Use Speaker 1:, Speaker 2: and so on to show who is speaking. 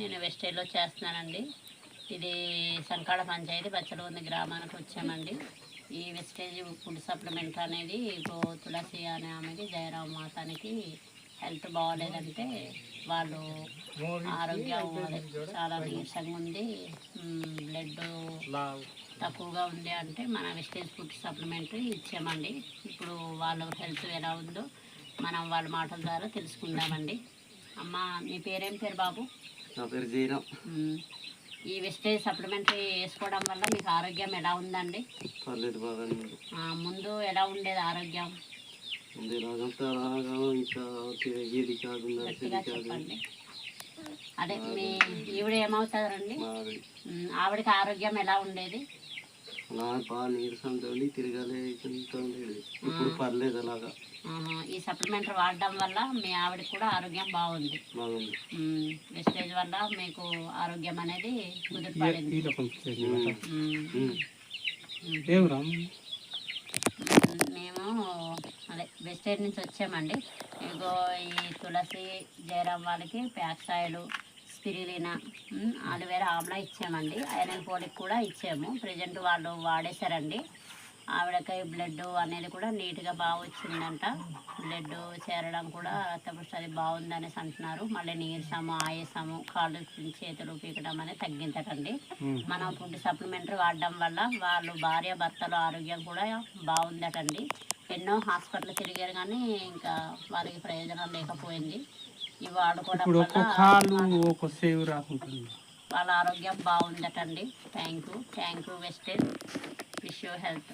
Speaker 1: నేను వెస్టేజ్లో చేస్తున్నానండి. ఇది సంకాళ పంచాయతీ బచ్చలగుంది గ్రామానికి వచ్చామండి. ఈ వెస్టేజ్ ఫుడ్ సప్లిమెంట్ అనేది తులసి అనే ఆమెకి జయరామ మాతానికి హెల్త్ బాగోలేదంటే వాళ్ళు ఆరోగ్యం చాలా నీరసంగా ఉంది, బ్లడ్ తక్కువగా ఉంది అంటే మన వెస్టేజ్ ఫుడ్ సప్లిమెంట్ ఇచ్చామండి. ఇప్పుడు వాళ్ళ హెల్త్ ఎలా ఉందో మనం వాళ్ళ మాటల ద్వారా తెలుసుకుందామండి. అమ్మ, మీ పేరేం పేరు బాబు?
Speaker 2: నా పేరు జయరాం.
Speaker 1: ఈ వెస్టేజ్ సప్లిమెంటరీ వేసుకోవడం వల్ల మీకు ఆరోగ్యం ఎలా ఉందండి?
Speaker 2: పర్లేదు, బాగానే ఉంది.
Speaker 1: ముందు ఎలా ఉండేది ఆరోగ్యం? గట్టిగా చెప్పండి. అదే మీ ఈవిడ ఏమవుతారండి? ఆవిడకి ఆరోగ్యం ఎలా ఉండేది?
Speaker 2: బాగా నీరసంతో తిరగలేకుంటుండేది. ఇప్పుడు పర్లేదు అలాగా.
Speaker 1: ఈ సప్లిమెంటరీ వాడడం వల్ల మీ ఆవిడకి కూడా ఆరోగ్యం బాగుంది. వెస్టేజ్ వల్ల మీకు ఆరోగ్యం అనేది కుదిరిపడింది. మేము అదే వెస్టేజ్ నుంచి వచ్చామండి. ఇగో ఈ తులసి జయరాం వాళ్ళకి ప్యాక్సాయిలు, స్పిరిలినా, ఆలువేరా ఆమ్లా ఇచ్చామండి. ఐరన్ పోలిక్ కూడా ఇచ్చాము. ప్రజెంట్ వాళ్ళు వాడేశారండి. ఆవిడకి బ్లడ్ అనేది కూడా నీట్గా బాగా వచ్చిందంట. బ్లడ్ చేరడం కూడా రక్తపుష్టి బాగుందనేసి అంటున్నారు. మళ్ళీ నీరసము, ఆయాసము, కాళ్ళు చేతులు పీకడం అనేది తగ్గిందటండి. మనం ఫుడ్ సప్లిమెంటరీ వాడడం వల్ల వాళ్ళు భార్య భర్తల ఆరోగ్యం కూడా బాగుందటండి. ఎన్నో హాస్పిటల్ తిరిగారు కానీ ఇంకా వాళ్ళకి ప్రయోజనం లేకపోయింది. ఇవి వాడుకోవడం వల్ల వాళ్ళ ఆరోగ్యం బాగుందటండి. Thank you wastage. Wish you health.